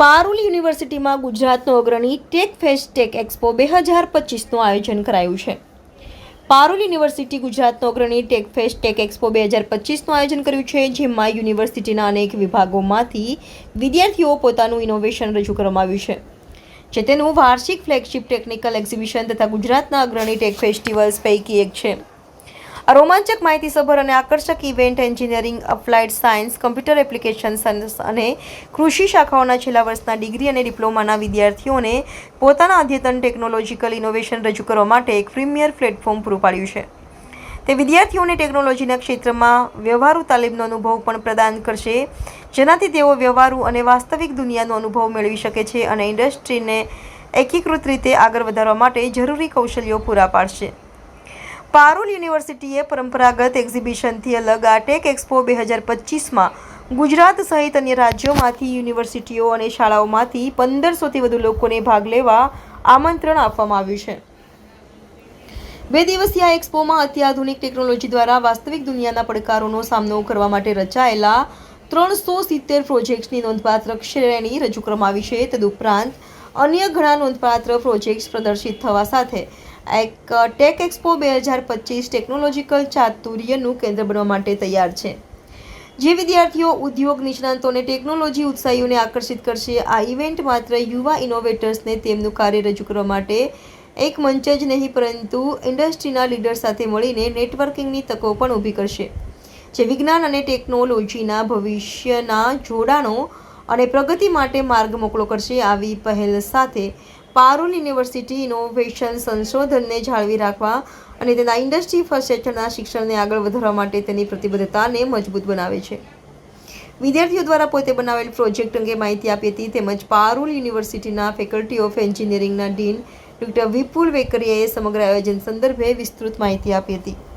પારુલ યુનિવર્સિટીમાં ગુજરાતનો અગ્રણી ટેક ફેસ્ટ ટેક એક્સપો 2025નું આયોજન કરાયું છે. પારુલ યુનિવર્સિટી ગુજરાતનો અગ્રણી ટેક ફેસ્ટ ટેક એક્સપો 2025નું આયોજન કર્યું છે, જેમાં યુનિવર્સિટીના અનેક વિભાગોમાંથી વિદ્યાર્થીઓ પોતાનું ઇનોવેશન રજૂ કરવામાં આવ્યું છે, જે તેનું વાર્ષિક ફ્લેગશિપ ટેકનિકલ એક્ઝિબિશન તથા ગુજરાતના અગ્રણી ટેક ફેસ્ટિવલ્સ પૈકી એક છે. આ રોમાંચક માહિતીસભર અને આકર્ષક event engineering, applied science, computer application science અને કૃષિ શાખાઓના છેલ્લા વર્ષના ડિગ્રી અને ડિપ્લોમાના વિદ્યાર્થીઓને પોતાના અદ્યતન ટેકનોલોજીકલ ઇનોવેશન રજૂ કરવા માટે એક પ્રીમિયર પ્લેટફોર્મ પૂરું પાડ્યું છે. તે વિદ્યાર્થીઓને ટેકનોલોજીના ક્ષેત્રમાં વ્યવહારુ તાલીમનો અનુભવ પણ પ્રદાન કરશે, જેનાથી તેઓ વ્યવહારુ અને વાસ્તવિક દુનિયાનો અનુભવ મેળવી શકે છે અને ઇન્ડસ્ટ્રીને એકીકૃત રીતે આગળ વધારવા માટે જરૂરી કૌશલ્યો પૂરા પાડશે. પારુલ યુનિવર્સિટીએ પરંપરાગત એક્ઝિબિશનથી અલગ આ ટેક એક્સપો 2025માં ગુજરાત સહિત અન્ય રાજ્યોમાંથી યુનિવર્સિટીઓ અને શાળાઓમાંથી 1500થી વધુ લોકોને ભાગ લેવા આમંત્રણ આપવામાં આવ્યું છે. 2 દિવસીય આ એક્સપોમાં અત્યાધુનિક ટેકનોલોજી દ્વારા વાસ્તવિક દુનિયાના પડકારોનો સામનો કરવા માટે રચાયેલા 370 પ્રોજેક્ટ્સની નોંધપાત્ર શ્રેણી રજૂ કરવામાં આવી છે. તદુપરાંત અન્ય ઘણા નોંધપાત્ર પ્રોજેક્ટ્સ પ્રદર્શિત થવા સાથે એક ટેક એક્સપો 2025 ટેકનોલોજીકલ ચાતુર્યનું કેન્દ્ર બનવા માટે તૈયાર છે, જે વિદ્યાર્થીઓ, ઉદ્યોગ નિષ્ણાતો અને ટેકનોલોજી ઉત્સાહીઓને આકર્ષિત કરશે. આ ઇવેન્ટ માત્ર યુવા ઇનોવેટર્સને તેમનું કાર્ય રજૂ કરવા માટે એક મંચ જ નહીં, પરંતુ ઇન્ડસ્ટ્રીના લીડર સાથે મળીને નેટવર્કિંગની તકો પણ ઊભી કરશે, જે વિજ્ઞાન અને ટેકનોલોજીના ભવિષ્યના જોડાણો અને પ્રગતિ માટે માર્ગ મોકળો કરશે. આવી પહેલ સાથે પારુલ યુનિવર્સિટી ઇનોવેશન, સંશોધનને જાળવી રાખવા અને તેના ઇન્ડસ્ટ્રી ફર્સ્ટ હેઠળના શિક્ષણને આગળ વધારવા માટે તેની પ્રતિબદ્ધતાને મજબૂત બનાવે છે. વિદ્યાર્થીઓ દ્વારા પોતે બનાવેલ પ્રોજેક્ટ અંગે માહિતી આપી હતી, તેમજ પારુલ યુનિવર્સિટીના ફેકલ્ટી ઓફ એન્જિનિયરિંગના ડીન ડોક્ટર વિપુલ વેકરિયાએ સમગ્ર આયોજન સંદર્ભે વિસ્તૃત માહિતી આપી હતી.